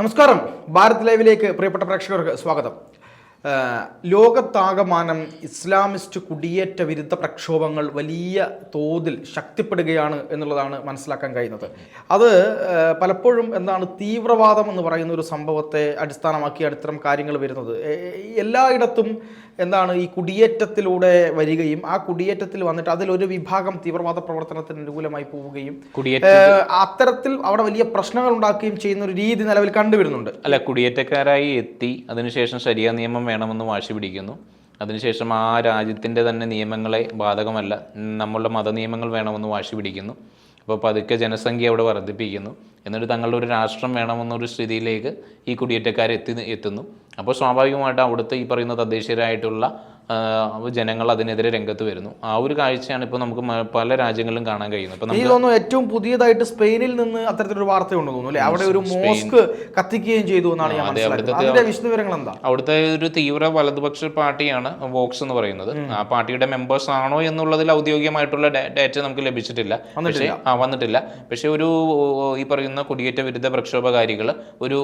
നമസ്കാരം. ഭാരത് ലൈവിലേക്ക് പ്രിയപ്പെട്ട പ്രേക്ഷകർക്ക് സ്വാഗതം. ലോകത്താകമാനം ഇസ്ലാമിസ്റ്റ് കുടിയേറ്റ വിരുദ്ധ പ്രക്ഷോഭങ്ങൾ വലിയ തോതിൽ ശക്തിപ്പെടുകയാണ് എന്നുള്ളതാണ് മനസ്സിലാക്കാൻ കഴിയുന്നത്. അത് പലപ്പോഴും തീവ്രവാദം എന്ന് പറയുന്ന ഒരു സംഭവത്തെ അടിസ്ഥാനമാക്കിയാണ് ഇത്തരം കാര്യങ്ങൾ വരുന്നത്. എല്ലായിടത്തും ഈ കുടിയേറ്റത്തിലൂടെ വരികയും ആ കുടിയേറ്റത്തിൽ വന്നിട്ട് അതിലൊരു വിഭാഗം തീവ്രവാദ പ്രവർത്തനത്തിന് അനുകൂലമായി പോവുകയും അത്തരത്തിൽ അവിടെ വലിയ പ്രശ്നങ്ങൾ ഉണ്ടാക്കുകയും ചെയ്യുന്ന ഒരു രീതി നിലവിൽ കണ്ടുവരുന്നുണ്ട്. അല്ല, കുടിയേറ്റക്കാരായി എത്തി അതിനുശേഷം ശരിയാ നിയമം വേണമെന്ന് വാശി പിടിക്കുന്നു. അതിനുശേഷം ആ രാജ്യത്തിൻ്റെ തന്നെ നിയമങ്ങളെ ബാധകമല്ല, നമ്മളുടെ മതനിയമങ്ങൾ വേണമെന്ന് വാശി പിടിക്കുന്നു. അപ്പോൾ പതുക്കെ ജനസംഖ്യ അവിടെ വർദ്ധിപ്പിക്കുന്നു. എന്നിട്ട് തങ്ങളുടെ ഒരു രാഷ്ട്രം വേണമെന്നൊരു സ്ഥിതിയിലേക്ക് ഈ കുടിയേറ്റക്കാർ എത്തുന്നു. അപ്പോൾ സ്വാഭാവികമായിട്ട് അവിടുത്തെ ഈ പറയുന്ന തദ്ദേശീയരായിട്ടുള്ള ജനങ്ങൾ അതിനെതിരെ രംഗത്ത് വരുന്നു. ആ ഒരു കാഴ്ചയാണ് ഇപ്പോൾ നമുക്ക് പല രാജ്യങ്ങളിലും കാണാൻ കഴിയുന്നത്. ഇപ്പം എനിക്ക് തോന്നുന്നു ഏറ്റവും പുതിയതായിട്ട് സ്പെയിനിൽ നിന്ന് അത്തരത്തിലൊരു വാർത്തയുണ്ടെന്ന് തോന്നുന്നു അല്ലേ? അവിടെ ഒരു മോസ്ക് കത്തിക്കുകയും ചെയ്തു എന്നാണ് ഞാൻ മനസ്സിലാക്കുന്നത്. അതിന്റെ വിശദവിവരങ്ങൾ എന്താ? അവിടുത്തെ ഒരു തീവ്ര വലതുപക്ഷ പാർട്ടിയാണ് വോക്സ് എന്ന് പറയുന്നത്. ആ പാർട്ടിയുടെ മെമ്പേഴ്സ് ആണോ എന്നുള്ളതിൽ ഔദ്യോഗികമായിട്ടുള്ള ഡാറ്റ നമുക്ക് ലഭിച്ചിട്ടില്ല, വന്നിട്ടില്ല. പക്ഷെ ഒരു ഈ പറയുന്ന കുടിയേറ്റ വിരുദ്ധ പ്രക്ഷോഭകാരികൾ ഒരു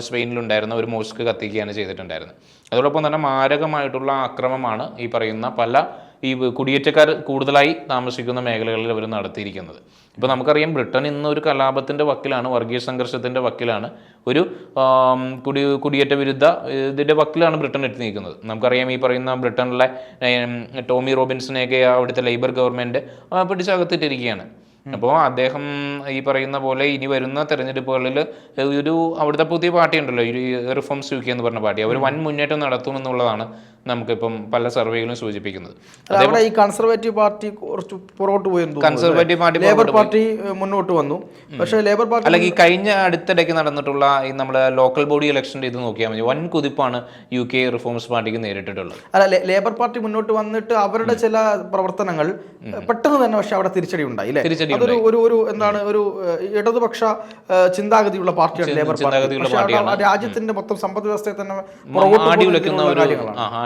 സ്പെയിനിലുണ്ടായിരുന്ന ഒരു മോസ്ക് കത്തിക്കുകയാണ് ചെയ്തിട്ടുണ്ടായിരുന്നത്. അതോടൊപ്പം തന്നെ മാരകമായിട്ടുള്ള ആക്രമണമാണ് ഈ പറയുന്ന പല ഈ കുടിയേറ്റക്കാർ കൂടുതലായി താമസിക്കുന്ന മേഖലകളിൽ അവർ നടത്തിയിരിക്കുന്നത്. ഇപ്പോൾ നമുക്കറിയാം, ബ്രിട്ടൻ ഇന്ന് ഒരു കലാപത്തിൻ്റെ വക്കിലാണ്, വർഗീയ സംഘർഷത്തിൻ്റെ വക്കിലാണ്, ഒരു കുടിയേറ്റ വിരുദ്ധ ഇതിൻ്റെ വക്കിലാണ് ബ്രിട്ടൻ എത്തി നിൽക്കുന്നത്. നമുക്കറിയാം, ഈ പറയുന്ന ബ്രിട്ടനിലെ ടോമി റോബിൻസിനെയൊക്കെ അവിടുത്തെ ലേബർ ഗവൺമെൻറ് പിടിച്ചകത്തിട്ടിരിക്കുകയാണ്. അപ്പോൾ അദ്ദേഹം ഈ പറയുന്ന പോലെ ഇനി വരുന്ന തെരഞ്ഞെടുപ്പുകളിൽ ഒരു അവിടുത്തെ പുതിയ പാർട്ടി ഉണ്ടല്ലോ, ഈ റിഫോംസ് യു കെ എന്ന് പറഞ്ഞ പാർട്ടി, അവർ വൻ മുന്നേറ്റം നടത്തുമെന്നുള്ളതാണ് നമുക്കിപ്പം പല സർവേകളും സൂചിപ്പിക്കുന്നത്. അതേപോലെ ഈ കൺസർവേറ്റീവ് പാർട്ടി കുറച്ച് പുറകോട്ട് പോയി, കൺസർവേറ്റീവ് പാർട്ടി, ലേബർ പാർട്ടി മുന്നോട്ട് വന്നു. പക്ഷേ ലേബർ പാർട്ടി അല്ലെങ്കിൽ കഴിഞ്ഞ അടുത്തിടയ്ക്ക് നടന്നിട്ടുള്ള ഈ നമ്മുടെ ലോക്കൽ ബോഡി ഇലക്ഷൻ്റെ ഇത് നോക്കിയാൽ മതി, വൻ കുതിപ്പാണ് യു കെ റിഫോംസ് പാർട്ടിക്ക് നേരിട്ടിട്ടുള്ളത്. അല്ല, ലേബർ പാർട്ടി മുന്നോട്ട് വന്നിട്ട് അവരുടെ ചില പ്രവർത്തനങ്ങൾ പെട്ടെന്ന് തന്നെ പക്ഷെ അവിടെ തിരിച്ചടി ഉണ്ടായി. അതൊരു ഒരു ഇടതുപക്ഷ ചിന്താഗതിയുള്ള പാർട്ടിയാണ് ലേബർ പാർട്ടി. രാജ്യത്തിന്റെ മൊത്തം സമ്പദ് വ്യവസ്ഥയെ തന്നെ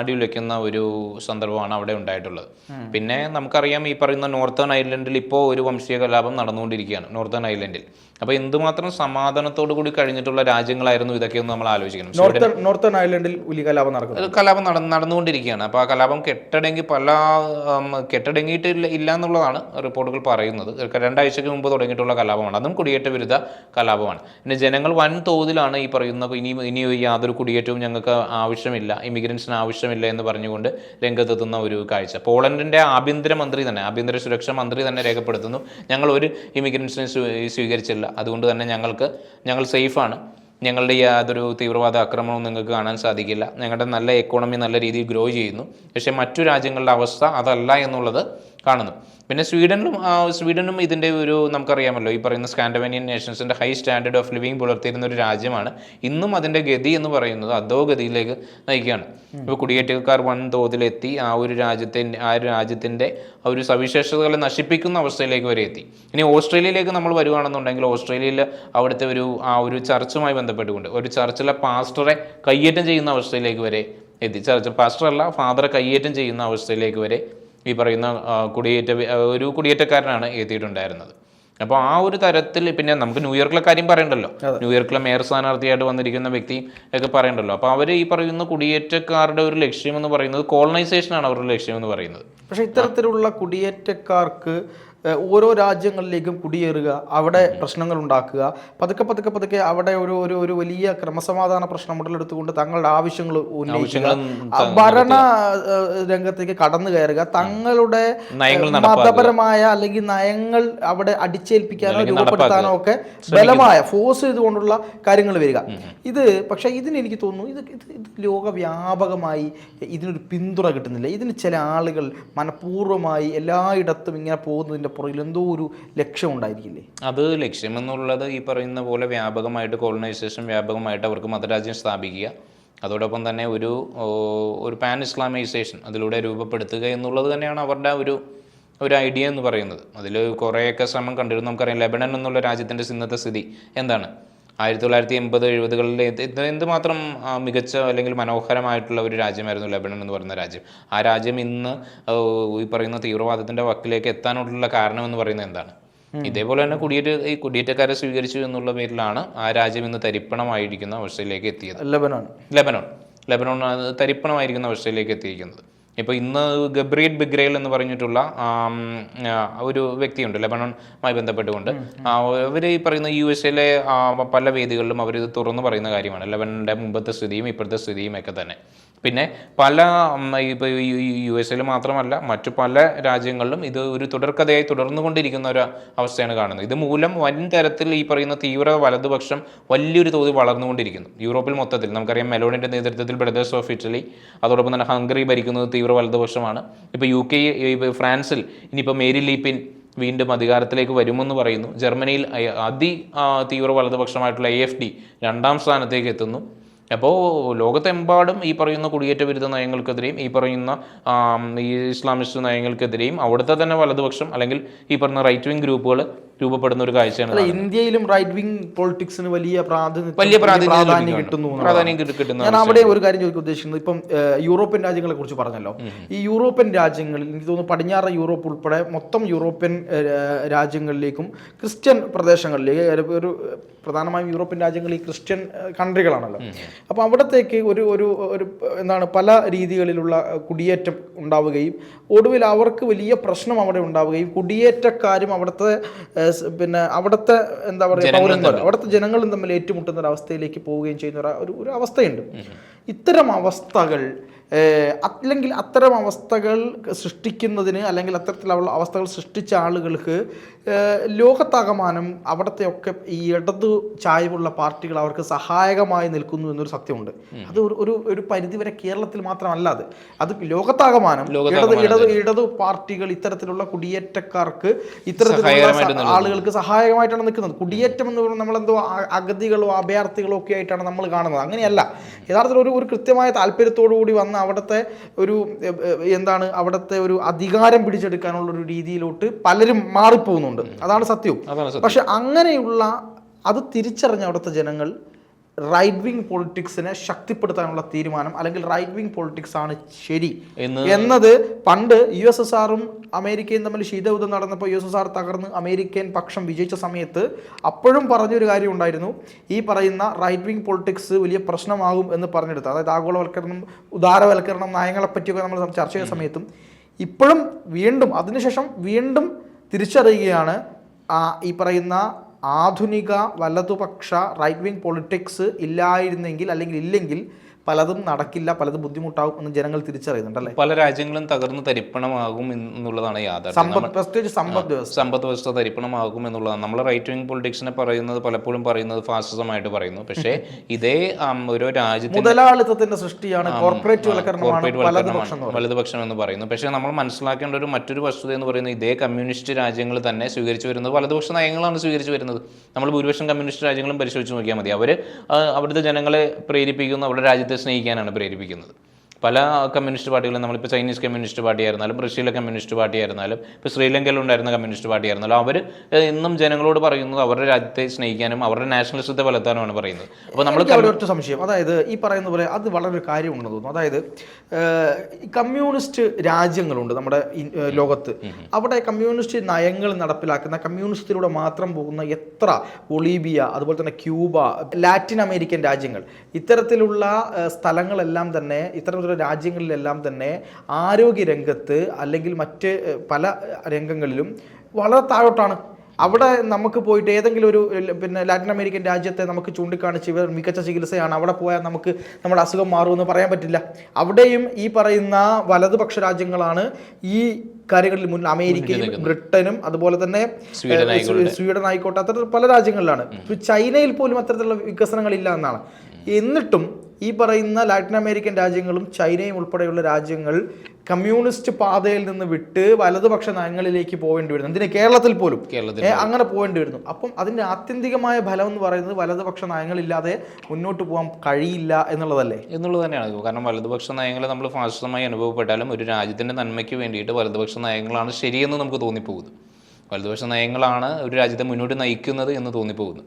ആടിയുലയ്ക്കുന്ന ഒരു സന്ദർഭമാണ് അവിടെ ഉണ്ടായിട്ടുള്ളത്. പിന്നെ നമുക്കറിയാം, ഈ പറയുന്ന നോർത്തേൺ ഐലൻഡിൽ ഇപ്പോൾ ഒരു വംശീയ കലാപം നടന്നുകൊണ്ടിരിക്കുകയാണ് നോർത്തേൺ ഐലൻഡിൽ. അപ്പോൾ എന്തുമാത്രം സമാധാനത്തോടു കൂടി കഴിഞ്ഞിട്ടുള്ള രാജ്യങ്ങളായിരുന്നു ഇതൊക്കെയൊന്ന് നമ്മൾ ആലോചിക്കണം. നോർത്തേൺ ഐലൻഡിൽ വലിയ കലാപം നടന്നുകൊണ്ടിരിക്കുകയാണ്. അപ്പോൾ ആ കലാപം കെട്ടടങ്ങിയിട്ടില്ല എന്നുള്ളതാണ് റിപ്പോർട്ടുകൾ പറയുന്നത്. 2 ആഴ്ചയ്ക്ക് മുമ്പ് തുടങ്ങിയിട്ടുള്ള കലാപമാണ്, അതും കുടിയേറ്റ വിരുദ്ധ കലാപമാണ്. പിന്നെ ജനങ്ങൾ വൻ തോതിലാണ് ഈ പറയുന്ന ഇനി യാതൊരു കുടിയേറ്റവും ഞങ്ങൾക്ക് ആവശ്യമില്ല, ഇമിഗ്രൻസിന് ആവശ്യമില്ല എന്ന് പറഞ്ഞുകൊണ്ട് രംഗത്തെത്തുന്ന ഒരു കാഴ്ച. പോളണ്ടിൻ്റെ ആഭ്യന്തര സുരക്ഷാ മന്ത്രി തന്നെ രേഖപ്പെടുത്തുന്നു, ഞങ്ങൾ ഒരു ഇമിഗ്രൻസിനെ സ്വീകരിച്ചില്ല, അതുകൊണ്ട് തന്നെ ഞങ്ങൾ സേഫാണ്, ഞങ്ങളുടെ യാതൊരു തീവ്രവാദ ആക്രമണവും നിങ്ങൾക്ക് കാണാൻ സാധിക്കില്ല, ഞങ്ങളുടെ നല്ല എക്കോണമി നല്ല രീതിയിൽ ഗ്രോ ചെയ്യുന്നു. പക്ഷേ മറ്റു രാജ്യങ്ങളുടെ അവസ്ഥ അതല്ല എന്നുള്ളത് കാണുന്നു. പിന്നെ സ്വീഡനും ഇതിൻ്റെ ഒരു നമുക്കറിയാമല്ലോ, ഈ പറയുന്ന സ്കാൻഡിനേവിയൻ നേഷൻസിൻ്റെ ഹൈ സ്റ്റാൻഡേർഡ് ഓഫ് ലിവിങ് പുലർത്തിയിരുന്ന ഒരു രാജ്യമാണ്. ഇന്നും അതിൻ്റെ ഗതി എന്ന് പറയുന്നത് അധോഗതിയിലേക്ക് നയിക്കുകയാണ്. ഇപ്പോൾ കുടിയേറ്റക്കാർ വൻതോതിലെത്തി ആ ഒരു രാജ്യത്തിൻ്റെ ആ ഒരു സവിശേഷതകളെ നശിപ്പിക്കുന്ന അവസ്ഥയിലേക്ക് വരെ എത്തി. ഇനി ഓസ്ട്രേലിയയിലേക്ക് നമ്മൾ വരുവാണെന്നുണ്ടെങ്കിൽ, ഓസ്ട്രേലിയയിൽ അവിടുത്തെ ആ ഒരു ചർച്ചുമായി ബന്ധപ്പെട്ടുകൊണ്ട് ഒരു ചർച്ചിലെ പാസ്റ്ററെ കയ്യേറ്റം ചെയ്യുന്ന അവസ്ഥയിലേക്ക് വരെ എത്തി. പാസ്റ്ററല്ല, ഫാദറെ കയ്യേറ്റം ചെയ്യുന്ന അവസ്ഥയിലേക്ക് വരെ ഈ പറയുന്ന കുടിയേറ്റക്കാരനാണ് എത്തിയിട്ടുണ്ടായിരുന്നത്. അപ്പോൾ ആ ഒരു തരത്തിൽ പിന്നെ നമുക്ക് ന്യൂയോർക്കിലെ കാര്യം പറയണ്ടല്ലോ, ന്യൂയോർക്കിലെ മേയർ സ്ഥാനാർത്ഥിയായിട്ട് വന്നിരിക്കുന്ന വ്യക്തി ഒക്കെ പറയണ്ടല്ലോ. അപ്പോൾ അവർ ഈ പറയുന്ന കുടിയേറ്റക്കാരുടെ ഒരു ലക്ഷ്യം എന്ന് പറയുന്നത് കോളനൈസേഷനാണ് അവരുടെ ലക്ഷ്യം എന്ന് പറയുന്നത്. പക്ഷേ ഇത്തരത്തിലുള്ള കുടിയേറ്റക്കാർക്ക് ഓരോ രാജ്യങ്ങളിലേക്കും കുടിയേറുക, അവിടെ പ്രശ്നങ്ങൾ ഉണ്ടാക്കുക, പതുക്കെ അവിടെ ഒരു വലിയ ക്രമസമാധാന പ്രശ്നം ഉടലെടുത്തുകൊണ്ട് തങ്ങളുടെ ആവശ്യങ്ങൾ ഉന്നയിക്കുക, ഭരണ രംഗത്തേക്ക് കടന്നു കയറുക, തങ്ങളുടെ മതപരമായ അല്ലെങ്കിൽ നയങ്ങൾ അവിടെ അടിച്ചേൽപ്പിക്കാനോ രൂപപ്പെടുത്താനോ ഒക്കെ ബലമായ ഫോഴ്സ് ചെയ്തുകൊണ്ടുള്ള കാര്യങ്ങൾ വരിക. പക്ഷേ ഇതിന് എനിക്ക് തോന്നുന്നു ഇത് ലോകവ്യാപകമായി ഇതിനൊരു പിന്തുണ കിട്ടുന്നില്ല. ഇതിന് ചില ആളുകൾ മനഃപൂർവ്വമായി എല്ലായിടത്തും ഇങ്ങനെ പോകുന്നതിൻ്റെ പുറകിൽ എന്തോ ഒരു ലക്ഷ്യം ഉണ്ടായിരിക്കില്ലേ? അത് ലക്ഷ്യമെന്നുള്ളത് ഈ പറയുന്ന പോലെ വ്യാപകമായിട്ട് കോളനൈസേഷൻ, വ്യാപകമായിട്ട് അവർക്ക് മതരാജ്യം സ്ഥാപിക്കുക, അതോടൊപ്പം തന്നെ ഒരു പാൻ ഇസ്ലാമൈസേഷൻ അതിലൂടെ രൂപപ്പെടുത്തുക എന്നുള്ളത് തന്നെയാണ് അവരുടെ ഒരു ഐഡിയ എന്ന് പറയുന്നത്. അതിൽ കുറേയൊക്കെ ശ്രമം കണ്ടിരുന്നു. നമുക്കറിയാം, ലെബനൻ എന്നുള്ള രാജ്യത്തിൻ്റെ ഇന്നത്തെ സ്ഥിതി എന്താണ്? 1980-70കളിൽ എന്തുമാത്രം മികച്ച അല്ലെങ്കിൽ മനോഹരമായിട്ടുള്ള ഒരു രാജ്യമായിരുന്നു ലെബനൻ എന്ന് പറയുന്ന രാജ്യം. ആ രാജ്യം ഇന്ന് ഈ പറയുന്ന തീവ്രവാദത്തിൻ്റെ വക്കിലേക്ക് എത്താനുള്ള കാരണമെന്ന് പറയുന്നത് എന്താണ്? ഇതേപോലെ തന്നെ ഈ കുടിയേറ്റക്കാരെ സ്വീകരിച്ചു എന്നുള്ള പേരിലാണ് ആ രാജ്യം ഇന്ന് തരിപ്പണമായിരിക്കുന്ന അവസ്ഥയിലേക്ക് എത്തിയത്. ലെബനോൺ തരിപ്പണമായിരിക്കുന്ന അവസ്ഥയിലേക്ക് എത്തിയിരിക്കുന്നത്. ഇപ്പോൾ ഇന്ന് ഗബ്രിയേൽ ബിഗ്രേൽ എന്ന് പറഞ്ഞിട്ടുള്ള ഒരു വ്യക്തിയുണ്ട് ലെബനോണുമായി ബന്ധപ്പെട്ടുകൊണ്ട്. അവർ ഈ പറയുന്ന USA പല വേദികളിലും അവരിത് തുറന്നു പറയുന്ന കാര്യമാണ് ലെബനോണിൻ്റെ മുമ്പത്തെ സ്ഥിതിയും ഇപ്പോഴത്തെ സ്ഥിതിയും ഒക്കെ തന്നെ. പിന്നെ പല ഇപ്പോൾ USA മാത്രമല്ല മറ്റു പല രാജ്യങ്ങളിലും ഇത് ഒരു തുടർക്കഥയായി തുടർന്നുകൊണ്ടിരിക്കുന്ന ഒരു അവസ്ഥയാണ് കാണുന്നത്. ഇത് മൂലം വൻ തരത്തിൽ ഈ പറയുന്ന തീവ്ര വലതുപക്ഷം വലിയൊരു തോതിൽ വളർന്നുകൊണ്ടിരിക്കുന്നു യൂറോപ്പിൽ മൊത്തത്തിൽ. നമുക്കറിയാം മെലോണിൻ്റെ നേതൃത്വത്തിൽ ബ്രദേഴ്സ് ഓഫ് ഇറ്റലി, അതോടൊപ്പം തന്നെ ഹംഗറി ഭരിക്കുന്നത് തീവ്ര വലതുപക്ഷമാണ്. ഇപ്പോൾ UK, ഫ്രാൻസിൽ ഇനിയിപ്പോൾ മേരി ലീപ്പിൻ വീണ്ടും അധികാരത്തിലേക്ക് വരുമെന്ന് പറയുന്നു. ജർമ്മനിയിൽ തീവ്ര വലതുപക്ഷമായിട്ടുള്ള AfD 2ാം സ്ഥാനത്തേക്ക് എത്തുന്നു. അപ്പോൾ ലോകത്തെമ്പാടും ഈ പറയുന്ന കുടിയേറ്റ വിരുദ്ധ നയങ്ങൾക്കെതിരെയും ഈ പറയുന്ന ഈ ഇസ്ലാമിസ്റ്റ് നയങ്ങൾക്കെതിരെയും അവിടുത്തെ തന്നെ വലതുപക്ഷം അല്ലെങ്കിൽ ഈ പറഞ്ഞ റൈറ്റ് വിങ് ഗ്രൂപ്പുകൾ രൂപപ്പെടുന്ന ഒരു കാഴ്ചയാണ്. ഇന്ത്യയിലും റൈറ്റ് വിങ് പൊളിറ്റിക്സിന് വലിയ പ്രാധാന്യം കിട്ടുന്നു. കിട്ടുന്നു. ഞാൻ അവിടെ ഒരു കാര്യം ചോദിക്കാൻ ഉദ്ദേശിക്കുന്നത്, ഇപ്പം യൂറോപ്യൻ രാജ്യങ്ങളെ കുറിച്ച് പറഞ്ഞല്ലോ. ഈ യൂറോപ്യൻ രാജ്യങ്ങളിൽ എനിക്ക് തോന്നുന്നു പടിഞ്ഞാറ് യൂറോപ്പ് ഉൾപ്പെടെ മൊത്തം യൂറോപ്യൻ രാജ്യങ്ങളിലേക്കും ക്രിസ്ത്യൻ പ്രദേശങ്ങളിലേക്ക് ഒരു പ്രധാനമായും യൂറോപ്യൻ രാജ്യങ്ങൾ ഈ ക്രിസ്ത്യൻ കൺട്രികളാണല്ലോ. അപ്പോൾ അവിടത്തേക്ക് ഒരു എന്താണ് പല രീതികളിലുള്ള കുടിയേറ്റം ഉണ്ടാവുകയും ഒടുവിൽ അവർക്ക് വലിയ പ്രശ്നം അവിടെ ഉണ്ടാവുകയും കുടിയേറ്റക്കാരും അവിടുത്തെ അവിടുത്തെ എന്താ പറയുക പൗരന്മാർ അവിടുത്തെ ജനങ്ങളും തമ്മിൽ ഏറ്റുമുട്ടുന്ന ഒരു അവസ്ഥയിലേക്ക് പോവുകയും ചെയ്യുന്ന ഒരു അവസ്ഥയുണ്ട്. ഇത്തരം അവസ്ഥകൾ അല്ലെങ്കിൽ അത്തരം അവസ്ഥകൾ സൃഷ്ടിക്കുന്നതിന് അല്ലെങ്കിൽ അത്തരത്തിലുള്ള അവസ്ഥകൾ സൃഷ്ടിച്ച ആളുകൾക്ക് ലോകത്താകമാനം അവിടത്തെയൊക്കെ ഈ ഇടതു ചായ്വുള്ള പാർട്ടികൾ അവർക്ക് സഹായകമായി നിൽക്കുന്നു എന്നൊരു സത്യമുണ്ട്. അത് ഒരു പരിധിവരെ കേരളത്തിൽ മാത്രമല്ല, അത് ലോകത്താകമാനം ഇടതു പാർട്ടികൾ ഇത്തരത്തിലുള്ള കുടിയേറ്റക്കാർക്ക് ഇത്തരത്തിലുള്ള ആളുകൾക്ക് സഹായകമായിട്ടാണ് നിൽക്കുന്നത്. കുടിയേറ്റം എന്ന് പറയുന്നത് നമ്മളെന്തോ അഗതികളോ അഭയാർത്ഥികളോ ഒക്കെ ആയിട്ടാണ് നമ്മൾ കാണുന്നത്. അങ്ങനെയല്ല. യഥാർത്ഥത്തിൽ ഒരു കൃത്യമായ താല്പര്യത്തോടു കൂടി വന്ന അവിടുത്തെ അവിടുത്തെ ഒരു അധികാരം പിടിച്ചെടുക്കാനുള്ള ഒരു രീതിയിലോട്ട് പലരും മാറിപ്പോകുന്നുണ്ട്. അതാണ് സത്യവും. പക്ഷെ അങ്ങനെയുള്ള അത് തിരിച്ചറിഞ്ഞ അവിടുത്തെ ജനങ്ങൾ റൈറ്റ് വിങ് പൊളിറ്റിക്സിനെ ശക്തിപ്പെടുത്താനുള്ള തീരുമാനം അല്ലെങ്കിൽ റൈറ്റ് വിങ് പൊളിറ്റിക്സ് ആണ് ശരി എന്നത് പണ്ട് USSRും അമേരിക്കയും തമ്മിൽ ശീതയുദ്ധം നടന്നപ്പോൾ USSR തകർന്ന് അമേരിക്കൻ പക്ഷം വിജയിച്ച സമയത്ത് അപ്പോഴും പറഞ്ഞൊരു കാര്യം ഉണ്ടായിരുന്നു. ഈ പറയുന്ന റൈറ്റ് വിങ് പൊളിറ്റിക്സ് വലിയ പ്രശ്നമാകും എന്ന് പറഞ്ഞെടുത്ത്, അതായത് ആഗോളവൽക്കരണം, ഉദാരവൽക്കരണം, നയങ്ങളെപ്പറ്റിയൊക്കെ നമ്മൾ ചർച്ച ചെയ്ത സമയത്തും ഇപ്പോഴും അതിനുശേഷം വീണ്ടും തിരിച്ചറിയുകയാണ് ഈ പറയുന്ന ആധുനിക വലതുപക്ഷ റൈറ്റ് വിങ് പൊളിറ്റിക്സ് ഇല്ലായിരുന്നെങ്കിൽ അല്ലെങ്കിൽ ഇല്ലെങ്കിൽ പലതും നടക്കില്ല, പലതും ബുദ്ധിമുട്ടാകും എന്ന് ജനങ്ങൾ തിരിച്ചറിയുന്നുണ്ടല്ലേ. പല രാജ്യങ്ങളും തകർന്ന് തരിപ്പണമാകും എന്നുള്ളതാണ് യാഥാർത്ഥ്യം. സമ്പദ് വ്യവസ്ഥ തരിപ്പണമാകും എന്നുള്ളതാണ്. നമ്മൾ റൈറ്റ് വിങ് പൊളിറ്റിക്സിനെ പലപ്പോഴും പറയുന്നത് ഫാസിസമായിട്ട് പറയുന്നു. പക്ഷേ ഇതേ ഓരോ രാജ്യത്തിന് മുതലാളിത്തത്തിന്റെ സൃഷ്ടിയാണ്, കോർപ്പറേറ്റ് വലതുപക്ഷം എന്ന് പറയുന്നു. പക്ഷേ നമ്മൾ മനസ്സിലാക്കേണ്ട മറ്റൊരു വസ്തുത എന്ന് പറയുന്നത് ഇതേ കമ്മ്യൂണിസ്റ്റ് രാജ്യങ്ങൾ തന്നെ സ്വീകരിച്ചു വരുന്നത് വലതുപക്ഷ നയങ്ങളാണ് സ്വീകരിച്ചു വരുന്നത്. നമ്മൾ ഭൂരിപക്ഷം കമ്മ്യൂണിസ്റ്റ് രാജ്യങ്ങളും പരിശോധിച്ച് നോക്കിയാൽ മതി. അവിടുത്തെ ജനങ്ങളെ പ്രേരിപ്പിക്കുന്ന അവരുടെ രാജ്യത്തെ സ്നേഹിക്കാനാണ് പ്രേരിപ്പിക്കുന്നത്. പല കമ്മ്യൂണിസ്റ്റ് പാർട്ടികളും, നമ്മളിപ്പോൾ ചൈനീസ് കമ്മ്യൂണിസ്റ്റ് പാർട്ടി ആയിരുന്നാലും റഷ്യയിലെ കമ്മ്യൂണിസ്റ്റ് പാർട്ടി ആയിരുന്നാലും ഇപ്പോൾ ശ്രീലങ്കയിൽ ഉണ്ടായിരുന്ന കമ്മ്യൂണിസ്റ്റ് പാർട്ടി ആയിരുന്നാലും അവർ ഇന്നും ജനങ്ങളോട് പറയുന്നത് അവരുടെ രാജ്യത്തെ സ്നേഹിക്കാനും അവരുടെ നാഷണലിസത്തെ വളർത്താനുമാണ് പറയുന്നത്. അപ്പോൾ നമ്മൾ ഒറ്റ സംശയം, അതായത് ഈ പറയുന്ന പോലെ അത് വളരെ കാര്യമുണ്ടെന്ന് തോന്നുന്നു. അതായത് കമ്മ്യൂണിസ്റ്റ് രാജ്യങ്ങളുണ്ട് നമ്മുടെ ലോകത്ത്. അവിടെ കമ്മ്യൂണിസ്റ്റ് നയങ്ങൾ നടപ്പിലാക്കുന്ന, കമ്മ്യൂണിസ്റ്റിലൂടെ മാത്രം പോകുന്ന എത്ര ബൊളീവിയ, അതുപോലെ തന്നെ ക്യൂബ, ലാറ്റിൻ അമേരിക്കൻ രാജ്യങ്ങൾ, ഇത്തരത്തിലുള്ള സ്ഥലങ്ങളെല്ലാം തന്നെ, ഇത്തരത്തിലുള്ള രാജ്യങ്ങളിലെല്ലാം തന്നെ ആരോഗ്യരംഗത്ത് അല്ലെങ്കിൽ മറ്റ് പല രംഗങ്ങളിലും വളരെ താഴോട്ടാണ്. അവിടെ നമുക്ക് പോയിട്ട് ഏതെങ്കിലും ഒരു ലാറ്റിൻ അമേരിക്കൻ രാജ്യത്തെ നമുക്ക് ചൂണ്ടിക്കാണിച്ച് ഇവർ മികച്ച ചികിത്സയാണ്, അവിടെ പോയാൽ നമുക്ക് നമ്മുടെ അസുഖം മാറുമെന്ന് പറയാൻ പറ്റില്ല. അവിടെയും ഈ പറയുന്ന വലതുപക്ഷ രാജ്യങ്ങളാണ് ഈ കാര്യങ്ങളിൽ മുന്നിൽ. അമേരിക്കയും ബ്രിട്ടനും അതുപോലെ തന്നെ സ്വീഡൻ ആയിക്കോട്ടെ, അത്തരത്തിൽ പല രാജ്യങ്ങളിലാണ്. ചൈനയിൽ പോലും അത്തരത്തിലുള്ള വികസനങ്ങളില്ല എന്നാണ്. എന്നിട്ടും ഈ പറയുന്ന ലാറ്റിൻ അമേരിക്കൻ രാജ്യങ്ങളും ചൈനയും ഉൾപ്പെടെയുള്ള രാജ്യങ്ങൾ കമ്മ്യൂണിസ്റ്റ് പാതയിൽ നിന്ന് വിട്ട് വലതുപക്ഷ നയങ്ങളിലേക്ക് പോകേണ്ടി വരുന്നു. എന്തിന് കേരളത്തിൽ പോലും അങ്ങനെ പോകേണ്ടി വരുന്നു. അപ്പം അതിൻ്റെ ആത്യന്തികമായ ഫലം എന്ന് പറയുന്നത് വലതുപക്ഷ നയങ്ങളില്ലാതെ മുന്നോട്ട് പോകാൻ കഴിയില്ല എന്നുള്ളത് തന്നെയാണ്. കാരണം വലതുപക്ഷ നയങ്ങൾ നമ്മൾ ഫാസിസമായി അനുഭവപ്പെട്ടാലും ഒരു രാജ്യത്തിൻ്റെ നന്മയ്ക്ക് വേണ്ടിയിട്ട് വലതുപക്ഷ നയങ്ങളാണ് ശരിയെന്ന് നമുക്ക് തോന്നിപ്പോകുന്നു. വലതുപക്ഷ നയങ്ങളാണ് ഒരു രാജ്യത്തെ മുന്നോട്ട് നയിക്കുന്നത് എന്ന് തോന്നിപ്പോകുന്നു.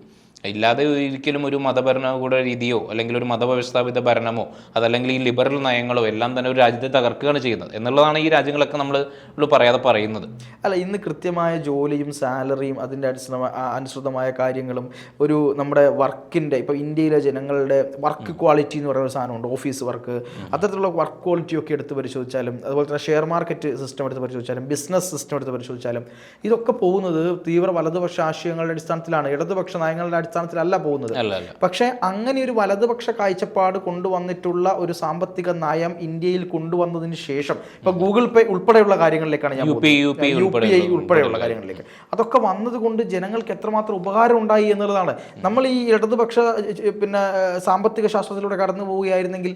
ഇല്ലാതെ ഒരിക്കലും ഒരു മതഭരണകൂട രീതിയോ അല്ലെങ്കിൽ ഒരു മതവ്യവസ്ഥാപിത ഭരണമോ അതല്ലെങ്കിൽ ഈ ലിബറൽ നയങ്ങളോ എല്ലാം തന്നെ ഒരു രാജ്യത്തെ തകർക്കുകയാണ് ചെയ്യുന്നത് എന്നുള്ളതാണ് ഈ രാജ്യങ്ങളൊക്കെ നമ്മൾ പറയാതെ പറയുന്നത്. അല്ല, ഇന്ന് കൃത്യമായ ജോലിയും സാലറിയും അതിൻ്റെ അനുസൃതമായ കാര്യങ്ങളും ഒരു നമ്മുടെ വർക്കിൻ്റെ ഇപ്പോൾ ഇന്ത്യയിലെ ജനങ്ങളുടെ വർക്ക് ക്വാളിറ്റി എന്ന് പറയുന്ന ഒരു സാധനമുണ്ട്, ഓഫീസ് വർക്ക്, അത്തരത്തിലുള്ള വർക്ക് ക്വാളിറ്റി ഒക്കെ എടുത്ത് പരിശോധിച്ചാലും അതുപോലെ തന്നെ ഷെയർ മാർക്കറ്റ് സിസ്റ്റം എടുത്ത് പരിശോധിച്ചാലും ബിസിനസ് സിസ്റ്റം എടുത്ത് പരിശോധിച്ചാലും ഇതൊക്കെ പോകുന്നത് തീവ്ര വലതുപക്ഷ ആശയങ്ങളുടെ അടിസ്ഥാനത്തിലാണ്, ഇടതുപക്ഷ നയങ്ങളുടെ അടിസ്ഥാനത്തിലല്ല പോകുന്നത്. പക്ഷേ അങ്ങനെ ഒരു വലതുപക്ഷ കാഴ്ചപ്പാട് കൊണ്ടുവന്നിട്ടുള്ള ഒരു സാമ്പത്തിക നയം ഇന്ത്യയിൽ കൊണ്ടുവന്നതിന് ശേഷം ഇപ്പൊ ഗൂഗിൾ പേ ഉൾപ്പെടെയുള്ള കാര്യങ്ങളിലേക്കാണ് ഞാൻ UPI ഉൾപ്പെടെയുള്ള കാര്യങ്ങളിലേക്ക് അതൊക്കെ വന്നതുകൊണ്ട് ജനങ്ങൾക്ക് എത്രമാത്രം ഉപകാരം ഉണ്ടായി എന്നുള്ളതാണ്. നമ്മൾ ഈ ഇടതുപക്ഷ പിന്നെ സാമ്പത്തിക ശാസ്ത്രത്തിലൂടെ കടന്നു പോവുകയായിരുന്നെങ്കിൽ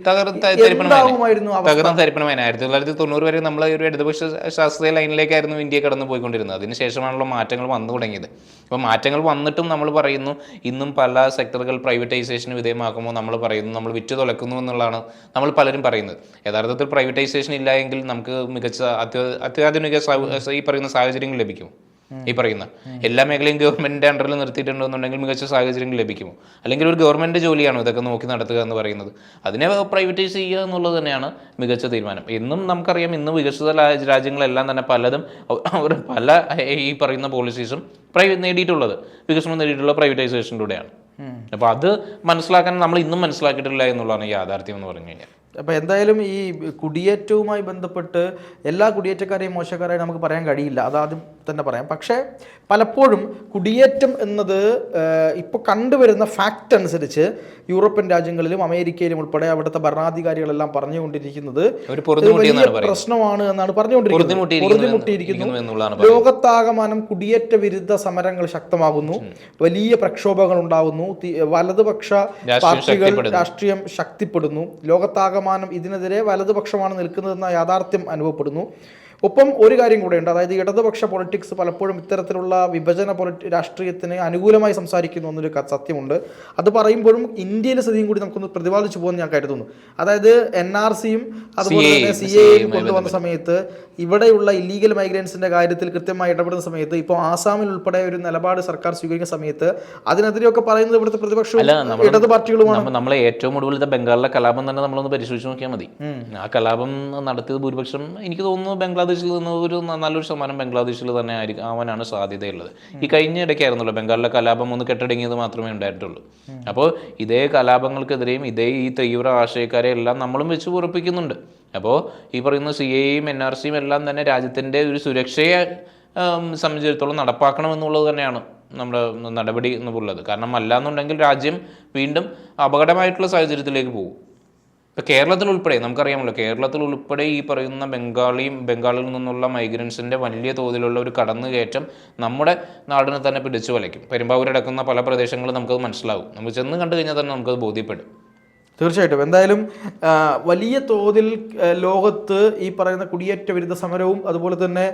എന്താകുമായിരുന്നു? 1990 വരെ നമ്മൾ ഒരു ഇടതുപക്ഷ ശാസ്ത്രീയ ലൈനിലേക്കായിരുന്നു ഇന്ത്യ കടന്നു പോയിക്കൊണ്ടിരുന്നത്. അതിനുശേഷമാണല്ലോ മാറ്റങ്ങൾ വന്നു തുടങ്ങിയത്. അപ്പോൾ മാറ്റങ്ങൾ വന്നിട്ടും നമ്മൾ പറയുന്നു ഇന്നും പല സെക്ടറുകൾ പ്രൈവറ്റൈസേഷന് വിധേയമാക്കുമ്പോൾ നമ്മൾ പറയുന്നു നമ്മൾ വിറ്റ് തുലക്കുന്നു എന്നുള്ളതാണ് നമ്മൾ പലരും പറയുന്നത്. യഥാർത്ഥത്തിൽ പ്രൈവറ്റൈസേഷൻ ഇല്ല എങ്കിൽ നമുക്ക് മികച്ച അത്യാധുനിക ഈ പറയുന്ന സാഹചര്യങ്ങൾ ലഭിക്കും. ഈ പറയുന്ന എല്ലാ മേഖലയും ഗവൺമെൻറ്റിൻ്റെ അണ്ടറിൽ നിർത്തിയിട്ടുണ്ടെന്നുണ്ടെങ്കിൽ മികച്ച സാഹചര്യങ്ങൾ ലഭിക്കുമോ? അല്ലെങ്കിൽ ഒരു ഗവൺമെൻറ് ജോലിയാണോ ഇതൊക്കെ നോക്കി നടത്തുക എന്ന് പറയുന്നത്? അതിനെ പ്രൈവറ്റൈസ് ചെയ്യുക എന്നുള്ളത് തന്നെയാണ് മികച്ച തീരുമാനം. എന്നും നമുക്കറിയാം ഇന്ന് വികസിത രാജ്യങ്ങളെല്ലാം തന്നെ പലതും പല ഈ പറയുന്ന പോളിസീസും നേടിയിട്ടുള്ളത് വികസനം നേടിയിട്ടുള്ള പ്രൈവറ്റൈസേഷനിലൂടെയാണ്. അപ്പോൾ അത് മനസ്സിലാക്കാൻ നമ്മൾ ഇന്നും മനസ്സിലാക്കിയിട്ടില്ല എന്നുള്ളതാണ് യാഥാർത്ഥ്യം എന്ന് പറഞ്ഞു കഴിഞ്ഞാൽ. അപ്പോൾ എന്തായാലും ഈ കുടിയേറ്റവുമായി ബന്ധപ്പെട്ട് എല്ലാ കുടിയേറ്റക്കാരെയും മോശക്കാരായി നമുക്ക് പറയാൻ കഴിയില്ല, അതാദ്യം തന്നെ പറയാം. പക്ഷേ പലപ്പോഴും കുടിയേറ്റം എന്നത് ഇപ്പോൾ കണ്ടുവരുന്ന ഫാക്റ്റ് അനുസരിച്ച് യൂറോപ്യൻ രാജ്യങ്ങളിലും അമേരിക്കയിലും ഉൾപ്പെടെ അവിടുത്തെ ഭരണാധികാരികളെല്ലാം പറഞ്ഞുകൊണ്ടിരിക്കുന്നത് വലിയ പ്രശ്നമാണ് എന്നാണ് പറഞ്ഞുകൊണ്ടിരിക്കുന്നത്. ലോകത്താകമാനം കുടിയേറ്റ വിരുദ്ധ സമരങ്ങൾ ശക്തമാകുന്നു, വലിയ പ്രക്ഷോഭങ്ങൾ ഉണ്ടാകുന്നു, വലതുപക്ഷ പാർട്ടികൾ രാഷ്ട്രീയം ശക്തിപ്പെടുന്നു, ലോകത്താകമാനം ഇതിനെതിരെ വലതുപക്ഷമാണ് നിൽക്കുന്നതെന്ന യാഥാർത്ഥ്യം അനുഭവപ്പെടുന്നു. ഒപ്പം ഒരു കാര്യം കൂടെയുണ്ട്, അതായത് ഇടതുപക്ഷ പൊളിറ്റിക്സ് പലപ്പോഴും ഇത്തരത്തിലുള്ള വിഭജന രാഷ്ട്രീയത്തിന് അനുകൂലമായി സംസാരിക്കുന്നു എന്നൊരു സത്യമുണ്ട്. അത് പറയുമ്പോഴും ഇന്ത്യയിലെ സ്ഥിതിയും കൂടി നമുക്കൊന്ന് പ്രതിപാദിച്ചു പോകുമെന്ന് ഞാൻ കരുതുന്നു. അതായത് NRCയും അതുപോലെ തന്നെ CAAയും കൊണ്ടുവന്ന സമയത്ത് ഇവിടെയുള്ള ഇല്ലീഗൽ മൈഗ്രൻസിന്റെ കാര്യത്തിൽ കൃത്യമായി ഇടപെടുന്ന സമയത്ത് ഇപ്പോൾ ആസാമിൽ ഉൾപ്പെടെ ഒരു നിലപാട് സർക്കാർ സ്വീകരിക്കുന്ന സമയത്ത് അതിനെതിരെയൊക്കെ പറയുന്നത് ഇവിടുത്തെ പ്രതിപക്ഷവും ഇടത് പാർട്ടികളുമാണ്. നമ്മളെ ഏറ്റവും ഒടുവിലത്തെ ബംഗാളിലെ കലാപം തന്നെ നമ്മളൊന്ന് പരിശോധിച്ച് നോക്കിയാൽ മതി. ആ കലാപം നടത്തിയത് ഭൂരിപക്ഷം എനിക്ക് തോന്നുന്നു ബംഗ്ലാദേശിൽ നിന്ന് ഒരു നല്ലൊരു ശതമാനം ബംഗ്ലാദേശിൽ തന്നെ ആവാനാണ് സാധ്യതയുള്ളത്. ഈ കഴിഞ്ഞ ഇടയ്ക്കായിരുന്നല്ലോ ബംഗാളിലെ കലാപം ഒന്ന് കെട്ടടങ്ങിയത് മാത്രമേ ഉണ്ടായിട്ടുള്ളൂ. അപ്പോൾ ഇതേ കലാപങ്ങൾക്കെതിരെയും ഈ തീവ്ര ആശയക്കാരെ എല്ലാം നമ്മളും വെച്ച് ഉറപ്പിക്കുന്നുണ്ട്. അപ്പോൾ ഈ പറയുന്ന CAAയും NRCയും എല്ലാം തന്നെ രാജ്യത്തിൻ്റെ ഒരു സുരക്ഷയെ സംബന്ധിച്ചിടത്തോളം നടപ്പാക്കണമെന്നുള്ളത് തന്നെയാണ് നമ്മുടെ നടപടി എന്നുള്ളത്. കാരണം അല്ലാന്നുണ്ടെങ്കിൽ രാജ്യം വീണ്ടും അപകടമായിട്ടുള്ള സാഹചര്യത്തിലേക്ക് പോകും. ഇപ്പോൾ കേരളത്തിൽ ഉൾപ്പെടെ നമുക്കറിയാമല്ലോ, കേരളത്തിൽ ഉൾപ്പെടെ ഈ പറയുന്ന ബംഗാളിൽ നിന്നുള്ള മൈഗ്രൻസിൻ്റെ വലിയ തോതിലുള്ള ഒരു കടന്നുകയറ്റം നമ്മുടെ നാടിനെ തന്നെ പിടിച്ചു വലയ്ക്കും. പെരുമ്പാവൂരടക്കുന്ന പല പ്രദേശങ്ങളും നമുക്കത് മനസ്സിലാവും. നമുക്ക് ചെന്ന് കണ്ടു കഴിഞ്ഞാൽ തന്നെ നമുക്കത് ബോധ്യപ്പെടും. തീർച്ചയായിട്ടും. എന്തായാലും വലിയ തോതിൽ ലോകത്ത് ഈ പറയുന്ന കുടിയേറ്റ വിരുദ്ധ സമരവും അതുപോലെ തന്നെ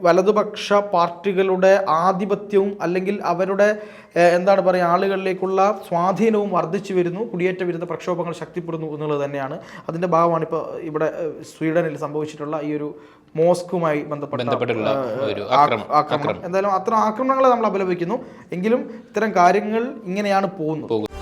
വലതുപക്ഷ പാർട്ടികളുടെ ആധിപത്യവും അല്ലെങ്കിൽ അവരുടെ എന്താണ് പറയുക ആളുകളിലേക്കുള്ള സ്വാധീനവും വർദ്ധിച്ചു വരുന്നു, കുടിയേറ്റ വിരുദ്ധ പ്രക്ഷോഭങ്ങൾ ശക്തിപ്പെടുന്നു എന്നുള്ളത് തന്നെയാണ് അതിൻ്റെ ഭാഗമാണ്. ഇപ്പോൾ ഇവിടെ സ്വീഡനിൽ സംഭവിച്ചിട്ടുള്ള ഈ ഒരു മോസ്കുമായി ബന്ധപ്പെട്ടുള്ള ആക്രമണം. എന്തായാലും അത്തരം ആക്രമണങ്ങളെ നമ്മൾ അപലപിക്കുന്നു. എങ്കിലും ഇത്തരം കാര്യങ്ങൾ ഇങ്ങനെയാണ് പോകുന്നത്.